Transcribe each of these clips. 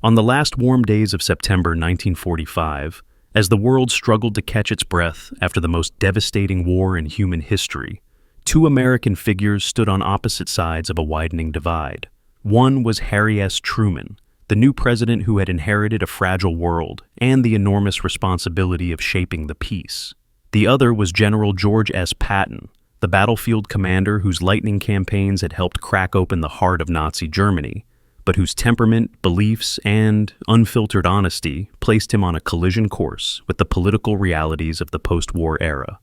On the last warm days of September 1945, as the world struggled to catch its breath after the most devastating war in human history, two American figures stood on opposite sides of a widening divide. One was Harry S. Truman, the new president who had inherited a fragile world and the enormous responsibility of shaping the peace. The other was General George S. Patton, the battlefield commander whose lightning campaigns had helped crack open the heart of Nazi Germany, but whose temperament, beliefs, and unfiltered honesty placed him on a collision course with the political realities of the post-war era.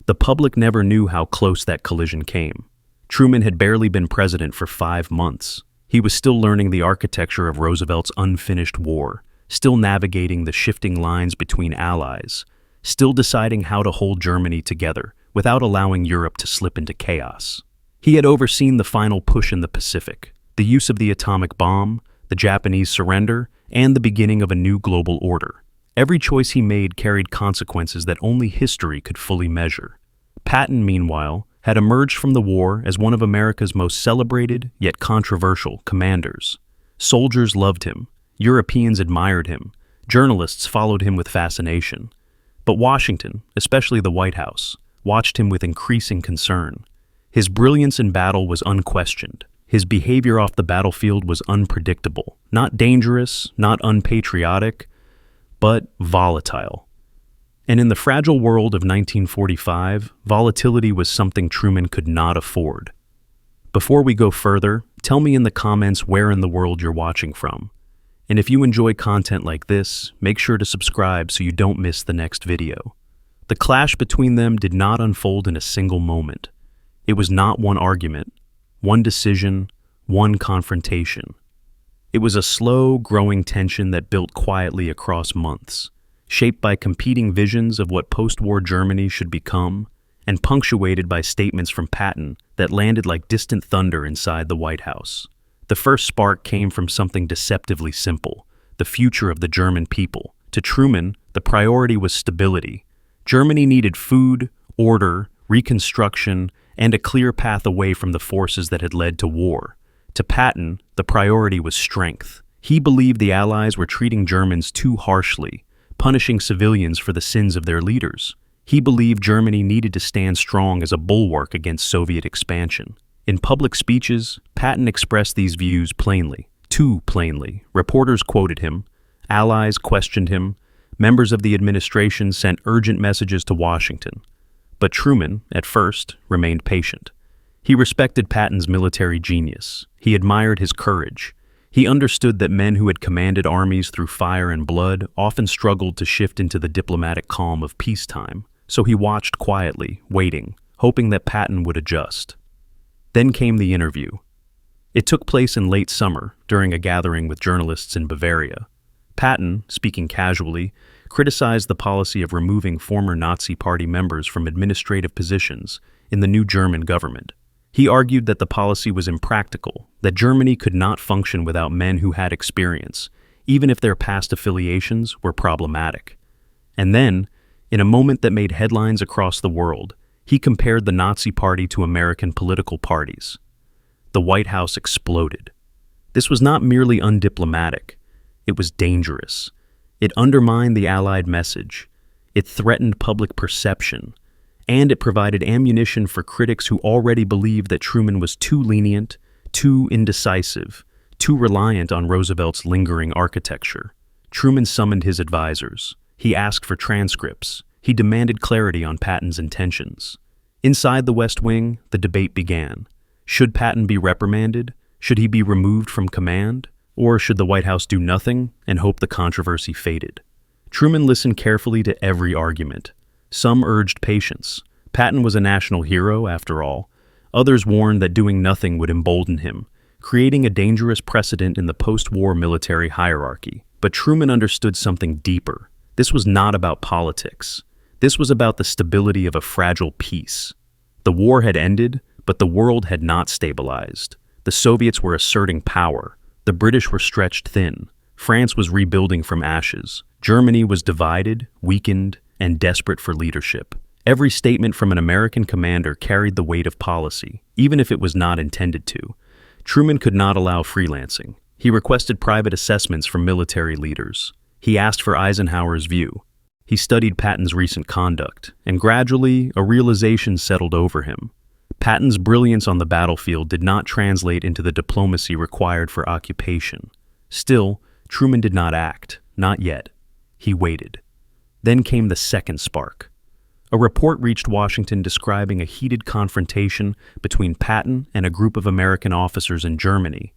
The public never knew how close that collision came. Truman had barely been president for 5 months. He was still learning the architecture of Roosevelt's unfinished war, still navigating the shifting lines between allies, still deciding how to hold Germany together without allowing Europe to slip into chaos. He had overseen the final push in the Pacific, the use of the atomic bomb, the Japanese surrender, and the beginning of a new global order. Every choice he made carried consequences that only history could fully measure. Patton, meanwhile, had emerged from the war as one of America's most celebrated, yet controversial, commanders. Soldiers loved him, Europeans admired him, journalists followed him with fascination. But Washington, especially the White House, watched him with increasing concern. His brilliance in battle was unquestioned. His behavior off the battlefield was unpredictable, not dangerous, not unpatriotic, but volatile. And in the fragile world of 1945, volatility was something Truman could not afford. Before we go further, tell me in the comments where in the world you're watching from. And if you enjoy content like this, make sure to subscribe so you don't miss the next video. The clash between them did not unfold in a single moment. It was not one argument, one decision, one confrontation. It was a slow, growing tension that built quietly across months, shaped by competing visions of what post-war Germany should become, and punctuated by statements from Patton that landed like distant thunder inside the White House. The first spark came from something deceptively simple, the future of the German people. To Truman, the priority was stability. Germany needed food, order, reconstruction, and a clear path away from the forces that had led to war. To Patton, the priority was strength. He believed the Allies were treating Germans too harshly, punishing civilians for the sins of their leaders. He believed Germany needed to stand strong as a bulwark against Soviet expansion. In public speeches, Patton expressed these views plainly, too plainly. Reporters quoted him, allies questioned him, members of the administration sent urgent messages to Washington. But Truman, at first, remained patient. He respected Patton's military genius. He admired his courage. He understood that men who had commanded armies through fire and blood often struggled to shift into the diplomatic calm of peacetime. So he watched quietly, waiting, hoping that Patton would adjust. Then came the interview. It took place in late summer, during a gathering with journalists in Bavaria. Patton, speaking casually, criticized the policy of removing former Nazi Party members from administrative positions in the new German government. He argued that the policy was impractical, that Germany could not function without men who had experience, even if their past affiliations were problematic. And then, in a moment that made headlines across the world, he compared the Nazi Party to American political parties. The White House exploded. This was not merely undiplomatic. It was dangerous. It undermined the Allied message. It threatened public perception. And it provided ammunition for critics who already believed that Truman was too lenient, too indecisive, too reliant on Roosevelt's lingering architecture. Truman summoned his advisors. He asked for transcripts. He demanded clarity on Patton's intentions. Inside the West Wing, the debate began. Should Patton be reprimanded? Should he be removed from command? Or should the White House do nothing and hope the controversy faded? Truman listened carefully to every argument. Some urged patience. Patton was a national hero, after all. Others warned that doing nothing would embolden him, creating a dangerous precedent in the post-war military hierarchy. But Truman understood something deeper. This was not about politics. This was about the stability of a fragile peace. The war had ended, but the world had not stabilized. The Soviets were asserting power. The British were stretched thin. France was rebuilding from ashes. Germany was divided, weakened, and desperate for leadership. Every statement from an American commander carried the weight of policy, even if it was not intended to. Truman could not allow freelancing. He requested private assessments from military leaders. He asked for Eisenhower's view. He studied Patton's recent conduct, and gradually a realization settled over him. Patton's brilliance on the battlefield did not translate into the diplomacy required for occupation. Still, Truman did not act, not yet. He waited. Then came the second spark. A report reached Washington describing a heated confrontation between Patton and a group of American officers in Germany.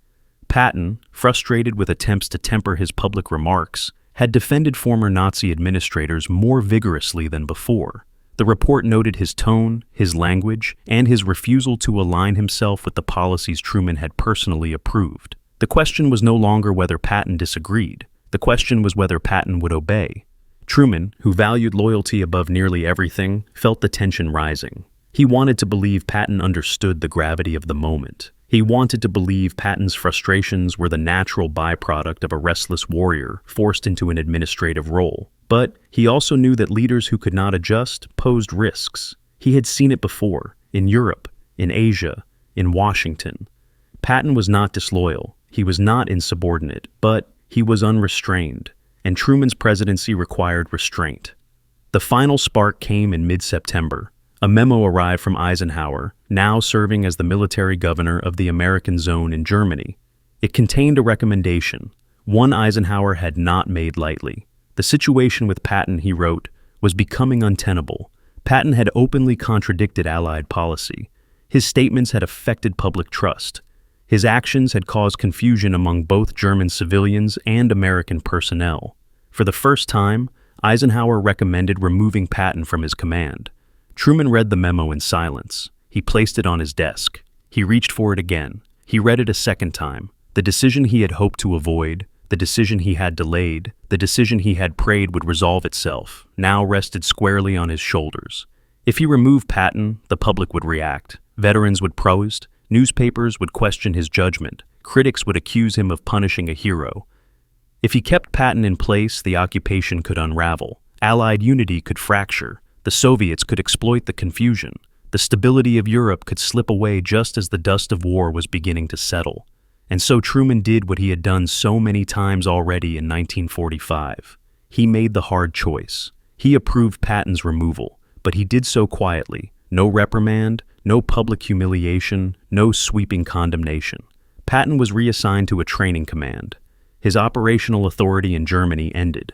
Patton, frustrated with attempts to temper his public remarks, had defended former Nazi administrators more vigorously than before. The report noted his tone, his language, and his refusal to align himself with the policies Truman had personally approved. The question was no longer whether Patton disagreed. The question was whether Patton would obey. Truman, who valued loyalty above nearly everything, felt the tension rising. He wanted to believe Patton understood the gravity of the moment. He wanted to believe Patton's frustrations were the natural byproduct of a restless warrior forced into an administrative role. But he also knew that leaders who could not adjust posed risks. He had seen it before, in Europe, in Asia, in Washington. Patton was not disloyal. He was not insubordinate, but he was unrestrained, and Truman's presidency required restraint. The final spark came in mid-September. A memo arrived from Eisenhower, now serving as the military governor of the American zone in Germany. It contained a recommendation, one Eisenhower had not made lightly. The situation with Patton, he wrote, was becoming untenable. Patton had openly contradicted Allied policy. His statements had affected public trust. His actions had caused confusion among both German civilians and American personnel. For the first time, Eisenhower recommended removing Patton from his command. Truman read the memo in silence. He placed it on his desk. He reached for it again. He read it a second time. The decision he had hoped to avoid, the decision he had delayed, the decision he had prayed would resolve itself, now rested squarely on his shoulders. If he removed Patton, the public would react. Veterans would protest. Newspapers would question his judgment. Critics would accuse him of punishing a hero. If he kept Patton in place, the occupation could unravel. Allied unity could fracture. The Soviets could exploit the confusion. The stability of Europe could slip away just as the dust of war was beginning to settle. And so Truman did what he had done so many times already in 1945. He made the hard choice. He approved Patton's removal, but he did so quietly. No reprimand, no public humiliation, no sweeping condemnation. Patton was reassigned to a training command. His operational authority in Germany ended.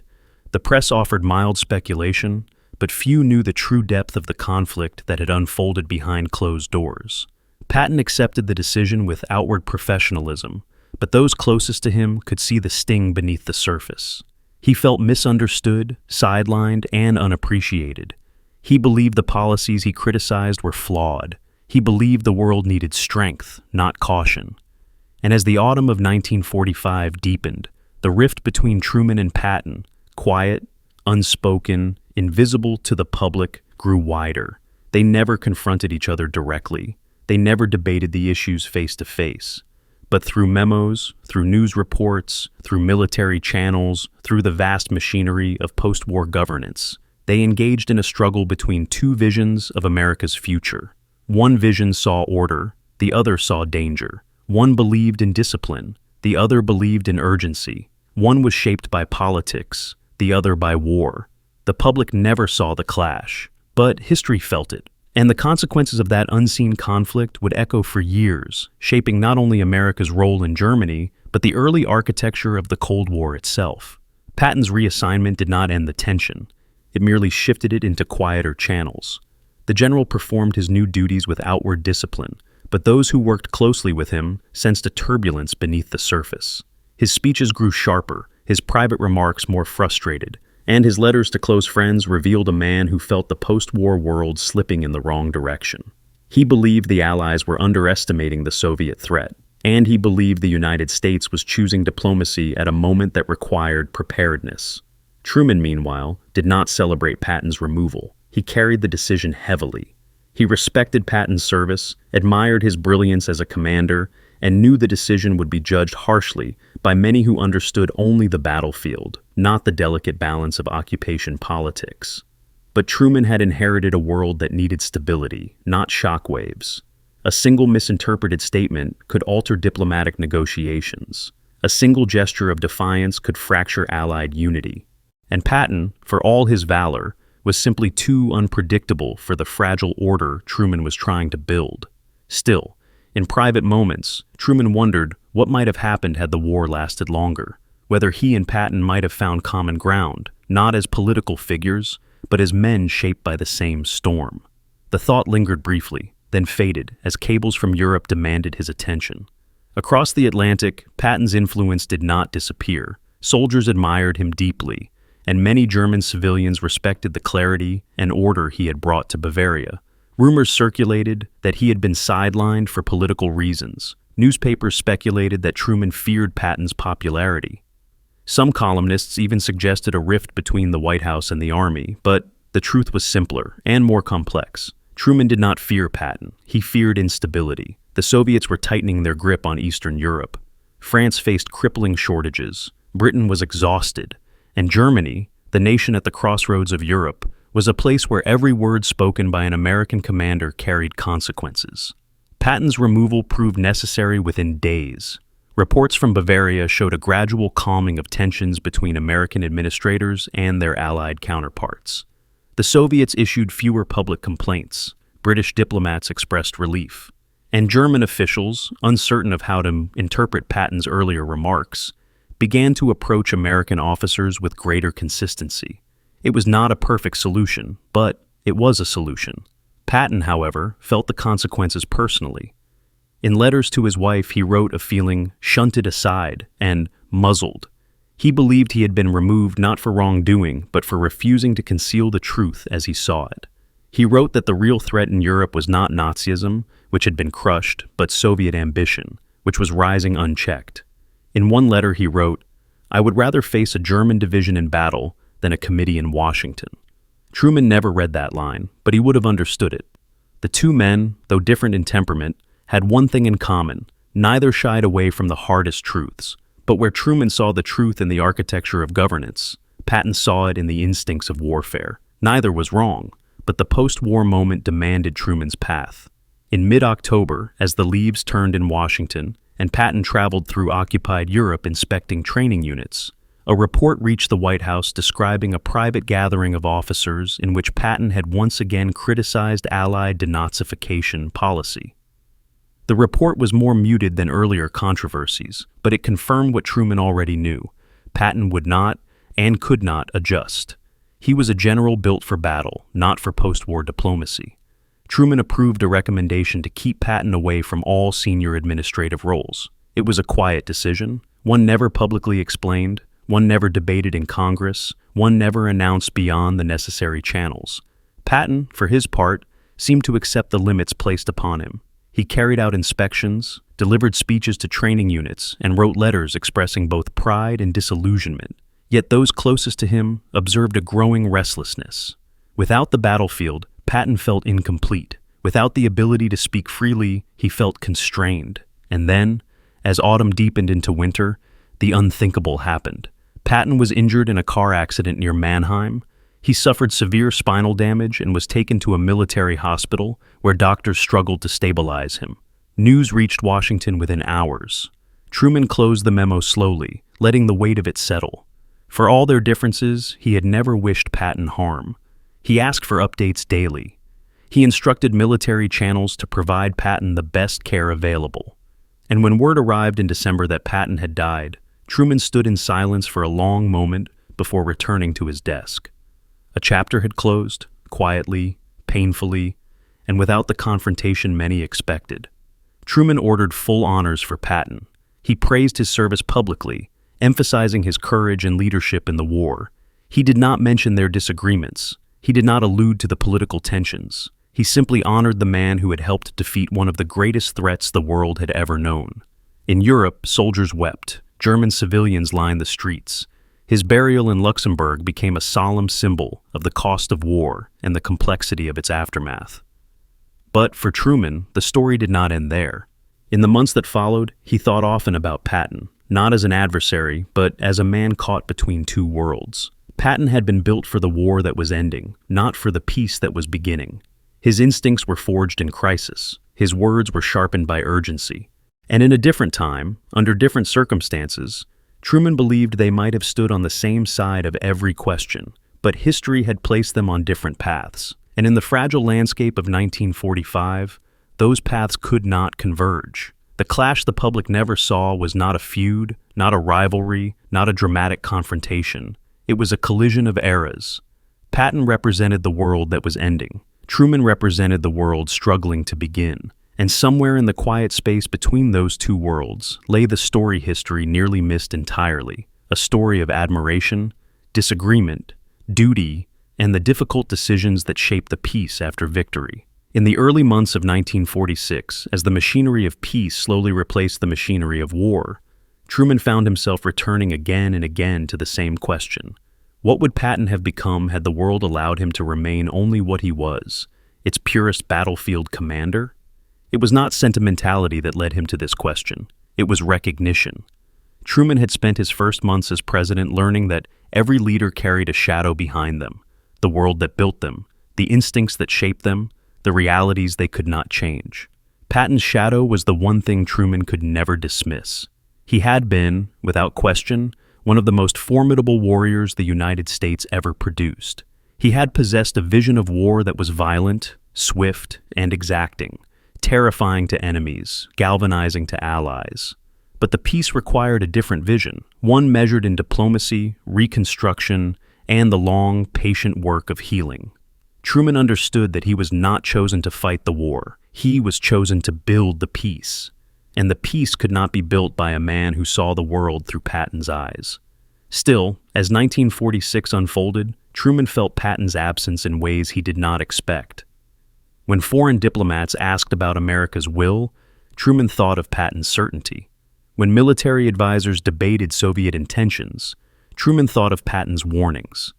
The press offered mild speculation, but few knew the true depth of the conflict that had unfolded behind closed doors. Patton accepted the decision with outward professionalism, but those closest to him could see the sting beneath the surface. He felt misunderstood, sidelined, and unappreciated. He believed the policies he criticized were flawed. He believed the world needed strength, not caution. And as the autumn of 1945 deepened, the rift between Truman and Patton, quiet, unspoken, invisible to the public, grew wider. They never confronted each other directly. They never debated the issues face to face. But through memos, through news reports, through military channels, through the vast machinery of post-war governance, they engaged in a struggle between two visions of America's future. One vision saw order, the other saw danger. One believed in discipline, the other believed in urgency. One was shaped by politics, the other by war. The public never saw the clash, but history felt it. And the consequences of that unseen conflict would echo for years, shaping not only America's role in Germany, but the early architecture of the Cold War itself. Patton's reassignment did not end the tension. It merely shifted it into quieter channels. The general performed his new duties with outward discipline, but those who worked closely with him sensed a turbulence beneath the surface. His speeches grew sharper, his private remarks more frustrated, and his letters to close friends revealed a man who felt the post-war world slipping in the wrong direction. He believed the Allies were underestimating the Soviet threat, and he believed the United States was choosing diplomacy at a moment that required preparedness. Truman, meanwhile, did not celebrate Patton's removal. He carried the decision heavily. He respected Patton's service, admired his brilliance as a commander, and knew the decision would be judged harshly by many who understood only the battlefield, not the delicate balance of occupation politics. But Truman had inherited a world that needed stability, not shockwaves. A single misinterpreted statement could alter diplomatic negotiations. A single gesture of defiance could fracture Allied unity. And Patton, for all his valor, was simply too unpredictable for the fragile order Truman was trying to build. Still, in private moments, Truman wondered what might have happened had the war lasted longer, whether he and Patton might have found common ground, not as political figures, but as men shaped by the same storm. The thought lingered briefly, then faded as cables from Europe demanded his attention. Across the Atlantic, Patton's influence did not disappear. Soldiers admired him deeply, and many German civilians respected the clarity and order he had brought to Bavaria. Rumors circulated that he had been sidelined for political reasons. Newspapers speculated that Truman feared Patton's popularity. Some columnists even suggested a rift between the White House and the Army, but the truth was simpler and more complex. Truman did not fear Patton. He feared instability. The Soviets were tightening their grip on Eastern Europe. France faced crippling shortages. Britain was exhausted. And Germany, the nation at the crossroads of Europe, was a place where every word spoken by an American commander carried consequences. Patton's removal proved necessary within days. Reports from Bavaria showed a gradual calming of tensions between American administrators and their Allied counterparts. The Soviets issued fewer public complaints. British diplomats expressed relief. And German officials, uncertain of how to interpret Patton's earlier remarks, began to approach American officers with greater consistency. It was not a perfect solution, but it was a solution. Patton, however, felt the consequences personally. In letters to his wife, he wrote of feeling shunted aside and muzzled. He believed he had been removed not for wrongdoing, but for refusing to conceal the truth as he saw it. He wrote that the real threat in Europe was not Nazism, which had been crushed, but Soviet ambition, which was rising unchecked. In one letter he wrote, "I would rather face a German division in battle than a committee in Washington." Truman never read that line, but he would have understood it. The two men, though different in temperament, had one thing in common. Neither shied away from the hardest truths. But where Truman saw the truth in the architecture of governance, Patton saw it in the instincts of warfare. Neither was wrong, but the post-war moment demanded Truman's path. In mid-October, as the leaves turned in Washington, and Patton traveled through occupied Europe inspecting training units, a report reached the White House describing a private gathering of officers in which Patton had once again criticized Allied denazification policy. The report was more muted than earlier controversies, but it confirmed what Truman already knew. Patton would not and could not adjust. He was a general built for battle, not for post-war diplomacy. Truman approved a recommendation to keep Patton away from all senior administrative roles. It was a quiet decision, one never publicly explained, one never debated in Congress, one never announced beyond the necessary channels. Patton, for his part, seemed to accept the limits placed upon him. He carried out inspections, delivered speeches to training units, and wrote letters expressing both pride and disillusionment. Yet those closest to him observed a growing restlessness. Without the battlefield, Patton felt incomplete. Without the ability to speak freely, he felt constrained. And then, as autumn deepened into winter, the unthinkable happened. Patton was injured in a car accident near Mannheim. He suffered severe spinal damage and was taken to a military hospital where doctors struggled to stabilize him. News reached Washington within hours. Truman closed the memo slowly, letting the weight of it settle. For all their differences, he had never wished Patton harm. He asked for updates daily. He instructed military channels to provide Patton the best care available. And when word arrived in December that Patton had died, Truman stood in silence for a long moment before returning to his desk. A chapter had closed, quietly, painfully, and without the confrontation many expected. Truman ordered full honors for Patton. He praised his service publicly, emphasizing his courage and leadership in the war. He did not mention their disagreements. He did not allude to the political tensions. He simply honored the man who had helped defeat one of the greatest threats the world had ever known. In Europe, soldiers wept. German civilians lined the streets. His burial in Luxembourg became a solemn symbol of the cost of war and the complexity of its aftermath. But for Truman, the story did not end there. In the months that followed, he thought often about Patton, not as an adversary, but as a man caught between two worlds. Patton had been built for the war that was ending, not for the peace that was beginning. His instincts were forged in crisis. His words were sharpened by urgency. And in a different time, under different circumstances, Truman believed they might have stood on the same side of every question, but history had placed them on different paths. And in the fragile landscape of 1945, those paths could not converge. The clash the public never saw was not a feud, not a rivalry, not a dramatic confrontation. It was a collision of eras. Patton represented the world that was ending. Truman represented the world struggling to begin. And somewhere in the quiet space between those two worlds lay the story history nearly missed entirely, a story of admiration, disagreement, duty, and the difficult decisions that shaped the peace after victory. In the early months of 1946, as the machinery of peace slowly replaced the machinery of war, Truman found himself returning again and again to the same question. What would Patton have become had the world allowed him to remain only what he was, its purest battlefield commander? It was not sentimentality that led him to this question. It was recognition. Truman had spent his first months as president learning that every leader carried a shadow behind them, the world that built them, the instincts that shaped them, the realities they could not change. Patton's shadow was the one thing Truman could never dismiss. He had been, without question, one of the most formidable warriors the United States ever produced. He had possessed a vision of war that was violent, swift, and exacting, terrifying to enemies, galvanizing to allies. But the peace required a different vision, one measured in diplomacy, reconstruction, and the long, patient work of healing. Truman understood that he was not chosen to fight the war. He was chosen to build the peace. And the peace could not be built by a man who saw the world through Patton's eyes. Still, as 1946 unfolded, Truman felt Patton's absence in ways he did not expect. When foreign diplomats asked about America's will, Truman thought of Patton's certainty. When military advisors debated Soviet intentions, Truman thought of Patton's warnings.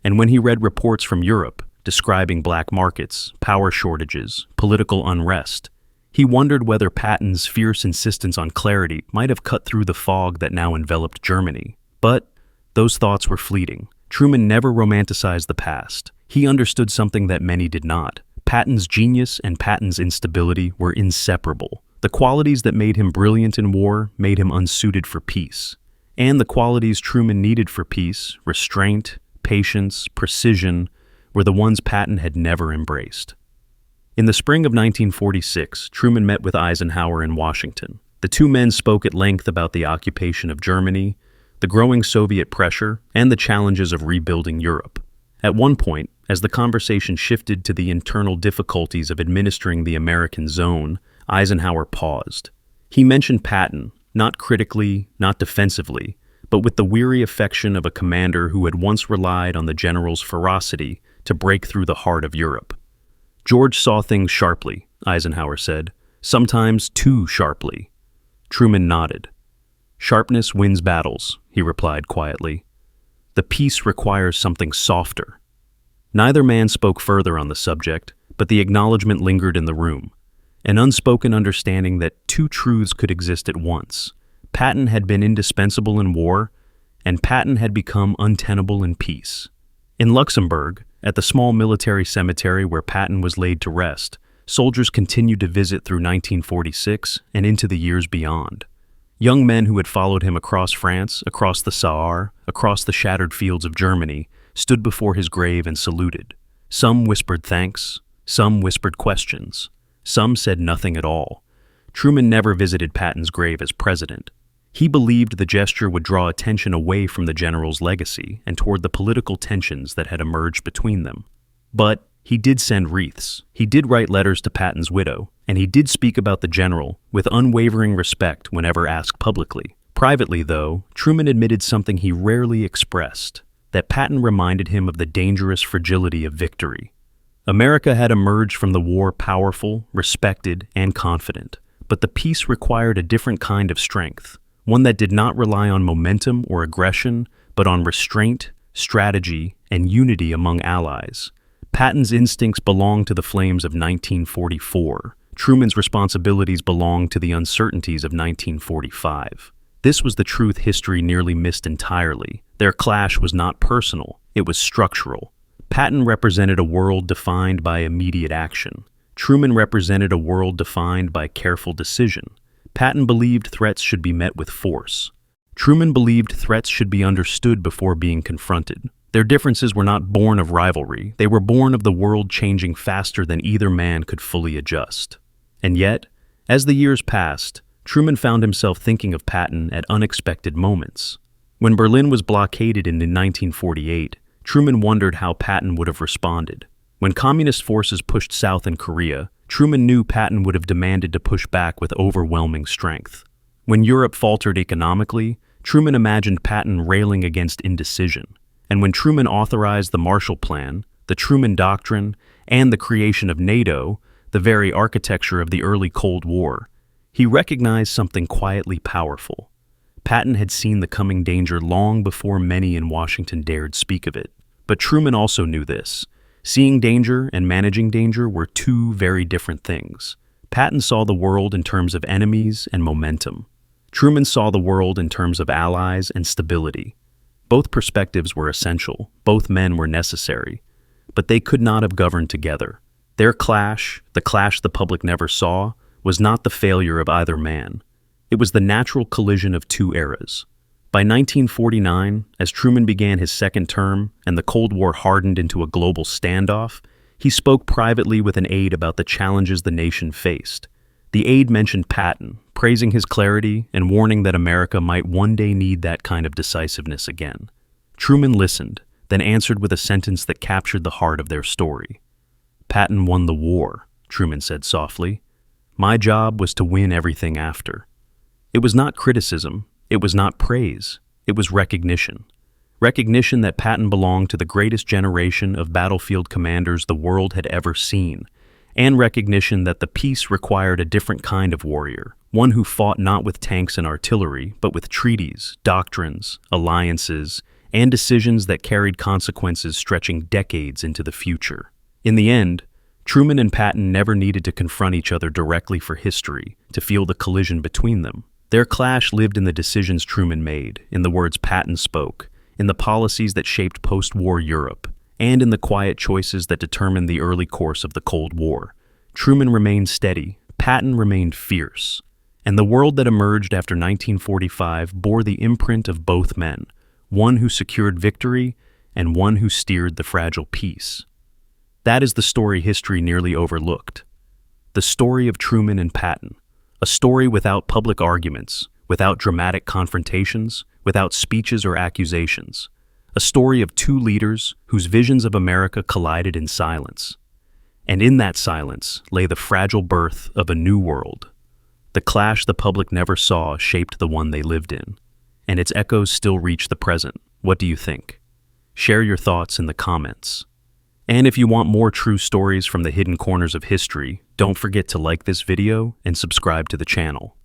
And when he read reports from Europe describing black markets, power shortages, political unrest, he wondered whether Patton's fierce insistence on clarity might have cut through the fog that now enveloped Germany. But those thoughts were fleeting. Truman never romanticized the past. He understood something that many did not. Patton's genius and Patton's instability were inseparable. The qualities that made him brilliant in war made him unsuited for peace. And the qualities Truman needed for peace, restraint, patience, precision, were the ones Patton had never embraced. In the spring of 1946, Truman met with Eisenhower in Washington. The two men spoke at length about the occupation of Germany, the growing Soviet pressure, and the challenges of rebuilding Europe. At one point, as the conversation shifted to the internal difficulties of administering the American zone, Eisenhower paused. He mentioned Patton, not critically, not defensively, but with the weary affection of a commander who had once relied on the general's ferocity to break through the heart of Europe. "George saw things sharply," Eisenhower said, "sometimes too sharply." Truman nodded. "Sharpness wins battles," he replied quietly. "The peace requires something softer." Neither man spoke further on the subject, but the acknowledgement lingered in the room, an unspoken understanding that two truths could exist at once. Patton had been indispensable in war, and Patton had become untenable in peace. In Luxembourg, at the small military cemetery where Patton was laid to rest, soldiers continued to visit through 1946 and into the years beyond. Young men who had followed him across France, across the Saar, across the shattered fields of Germany, stood before his grave and saluted. Some whispered thanks, some whispered questions, some said nothing at all. Truman never visited Patton's grave as president. He believed the gesture would draw attention away from the general's legacy and toward the political tensions that had emerged between them. But he did send wreaths. He did write letters to Patton's widow, and he did speak about the general with unwavering respect whenever asked publicly. Privately, though, Truman admitted something he rarely expressed, that Patton reminded him of the dangerous fragility of victory. America had emerged from the war powerful, respected, and confident, but the peace required a different kind of strength, one that did not rely on momentum or aggression, but on restraint, strategy, and unity among allies. Patton's instincts belonged to the flames of 1944. Truman's responsibilities belonged to the uncertainties of 1945. This was the truth history nearly missed entirely. Their clash was not personal, it was structural. Patton represented a world defined by immediate action. Truman represented a world defined by careful decision. Patton believed threats should be met with force. Truman believed threats should be understood before being confronted. Their differences were not born of rivalry, they were born of the world changing faster than either man could fully adjust. And yet, as the years passed, Truman found himself thinking of Patton at unexpected moments. When Berlin was blockaded in 1948, Truman wondered how Patton would have responded. When communist forces pushed south in Korea, Truman knew Patton would have demanded to push back with overwhelming strength. When Europe faltered economically, Truman imagined Patton railing against indecision. And when Truman authorized the Marshall Plan, the Truman Doctrine, and the creation of NATO, the very architecture of the early Cold War, he recognized something quietly powerful. Patton had seen the coming danger long before many in Washington dared speak of it. But Truman also knew this. Seeing danger and managing danger were two very different things. Patton saw the world in terms of enemies and momentum. Truman saw the world in terms of allies and stability. Both perspectives were essential, both men were necessary, but they could not have governed together. Their clash, the clash the public never saw, was not the failure of either man. It was the natural collision of two eras. By 1949, as Truman began his second term and the Cold War hardened into a global standoff, he spoke privately with an aide about the challenges the nation faced. The aide mentioned Patton, praising his clarity and warning that America might one day need that kind of decisiveness again. Truman listened, then answered with a sentence that captured the heart of their story. "Patton won the war," Truman said softly. "My job was to win everything after." It was not criticism, it was not praise, it was recognition. Recognition that Patton belonged to the greatest generation of battlefield commanders the world had ever seen, and recognition that the peace required a different kind of warrior, one who fought not with tanks and artillery, but with treaties, doctrines, alliances, and decisions that carried consequences stretching decades into the future. In the end, Truman and Patton never needed to confront each other directly for history to feel the collision between them. Their clash lived in the decisions Truman made, in the words Patton spoke, in the policies that shaped post-war Europe, and in the quiet choices that determined the early course of the Cold War. Truman remained steady, Patton remained fierce, and the world that emerged after 1945 bore the imprint of both men, one who secured victory and one who steered the fragile peace. That is the story history nearly overlooked. The story of Truman and Patton, a story without public arguments, without dramatic confrontations, without speeches or accusations. A story of two leaders whose visions of America collided in silence. And in that silence lay the fragile birth of a new world. The clash the public never saw shaped the one they lived in, and its echoes still reach the present. What do you think? Share your thoughts in the comments. And if you want more true stories from the hidden corners of history, don't forget to like this video and subscribe to the channel.